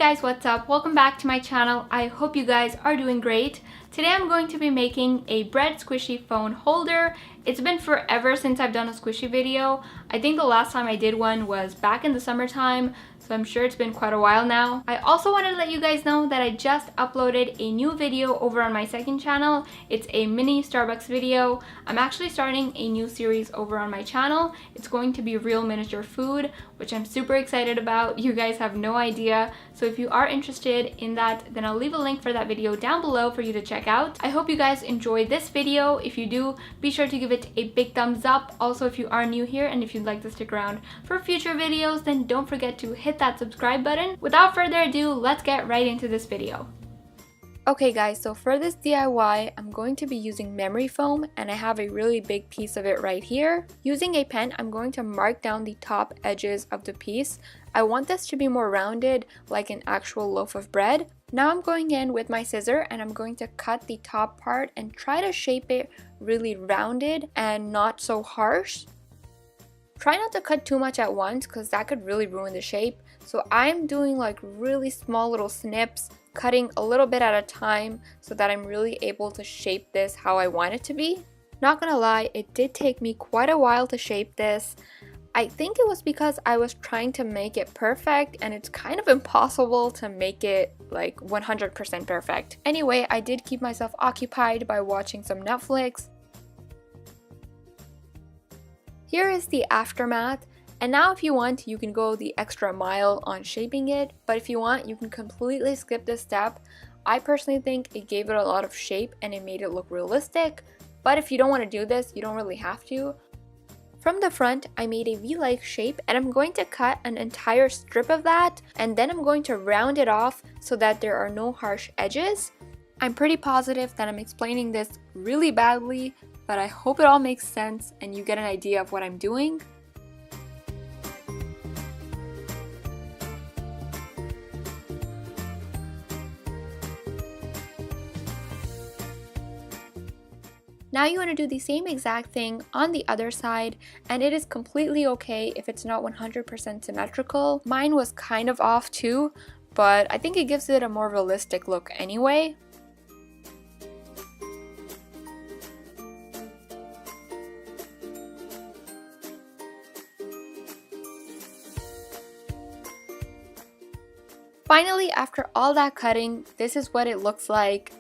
guys, what's up? Welcome back to my channel. I hope you guys are doing great. Today I'm going to be making a bread squishy phone holder. It's been forever since I've done a squishy video. I think the last time I did one was back in the summertime, so I'm sure it's been quite a while now. I also wanted to let you guys know that I just uploaded a new video over on my second channel. It's a mini Starbucks video. I'm actually starting a new series over on my channel. It's going to be real miniature food, which I'm super excited about. You guys have no idea. So if you are interested in that, then I'll leave a link for that video down below for you to check out. I hope you guys enjoyed this video. If you do, be sure to give it a big thumbs up. Also, if you are new here and if you'd like to stick around for future videos, then don't forget to hit that subscribe button. Without further ado, let's get right into this video. Okay guys, so for this DIY, I'm going to be using memory foam, and I have a really big piece of it right here. Using a pen, I'm going to mark down the top edges of the piece. I want this to be more rounded, like an actual loaf of bread. Now I'm going in with my scissor and I'm going to cut the top part and try to shape it really rounded and not so harsh. Try not to cut too much at once because that could really ruin the shape. So I'm doing like really small little snips, cutting a little bit at a time so that I'm really able to shape this how I want it to be. Not gonna lie, it did take me quite a while to shape this. I think it was because I was trying to make it perfect, and it's kind of impossible to make it like 100% perfect. Anyway, I did keep myself occupied by watching some Netflix. Here is the aftermath. And now if you want, you can go the extra mile on shaping it, but if you want, you can completely skip this step. I personally think it gave it a lot of shape and it made it look realistic, but if you don't want to do this, you don't really have to. From the front, I made a V-like shape, and I'm going to cut an entire strip of that, and then I'm going to round it off so that there are no harsh edges. I'm pretty positive that I'm explaining this really badly, but I hope it all makes sense and you get an idea of what I'm doing. Now you want to do the same exact thing on the other side, and it is completely okay if it's not 100% symmetrical. Mine was kind of off too, but I think it gives it a more realistic look anyway. Finally, after all that cutting, this is what it looks like.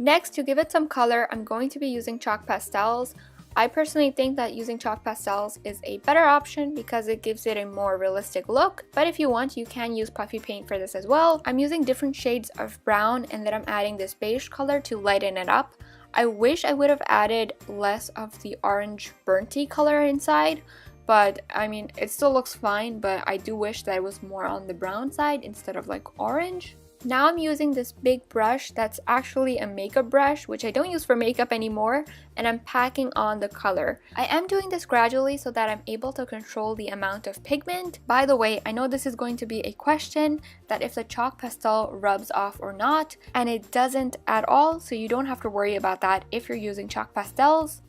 Next, to give it some color, I'm going to be using chalk pastels. I personally think that using chalk pastels is a better option because it gives it a more realistic look, but if you want, you can use puffy paint for this as well. I'm using different shades of brown, and then I'm adding this beige color to lighten it up. I wish I would have added less of the orange burnty color inside, but I mean, it still looks fine, but I do wish that it was more on the brown side instead of like orange. Now I'm using this big brush that's actually a makeup brush, which I don't use for makeup anymore, and I'm packing on the color. I am doing this gradually so that I'm able to control the amount of pigment. By the way, I know this is going to be a question, that if the chalk pastel rubs off or not, and it doesn't at all, so you don't have to worry about that if you're using chalk pastels.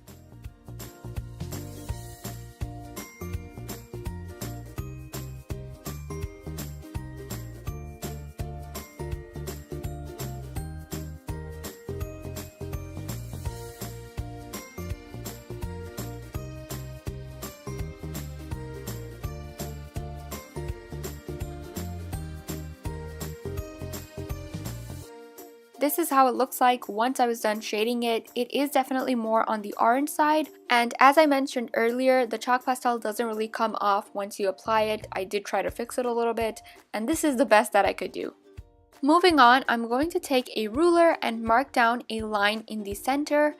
This is how it looks like once I was done shading it. It is definitely more on the orange side, and as I mentioned earlier, the chalk pastel doesn't really come off once you apply it. I did try to fix it a little bit, and this is the best that I could do. Moving on, I'm going to take a ruler and mark down a line in the center.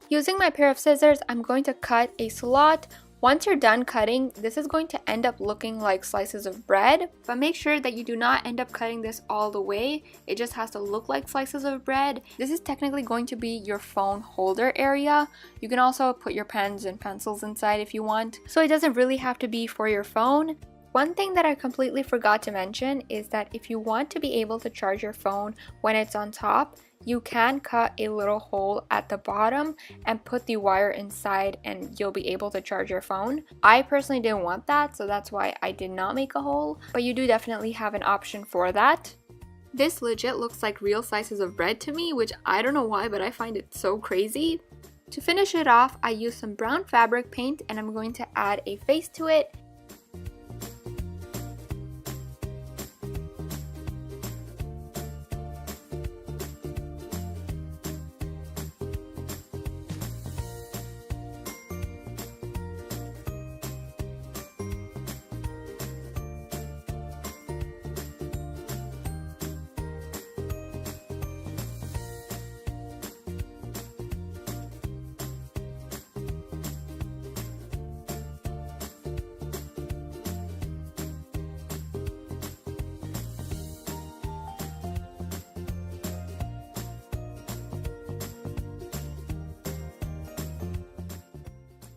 Using my pair of scissors, I'm going to cut a slot. Once you're done cutting, this is going to end up looking like slices of bread, but make sure that you do not end up cutting this all the way. It just has to look like slices of bread. This is technically going to be your phone holder area. You can also put your pens and pencils inside if you want, so it doesn't really have to be for your phone. One thing that I completely forgot to mention is that if you want to be able to charge your phone when it's on top, you can cut a little hole at the bottom and put the wire inside and you'll be able to charge your phone. I personally didn't want that, so that's why I did not make a hole, but you do definitely have an option for that. This legit looks like real slices of bread to me, which I don't know why, but I find it so crazy. To finish it off, I used some brown fabric paint and I'm going to add a face to it.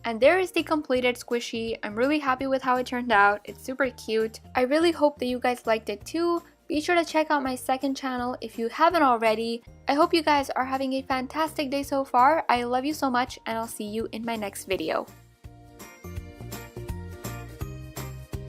And there is the completed squishy. I'm really happy with how it turned out. It's super cute. I really hope that you guys liked it too. Be sure to check out my second channel if you haven't already. I hope you guys are having a fantastic day so far. I love you so much and I'll see you in my next video.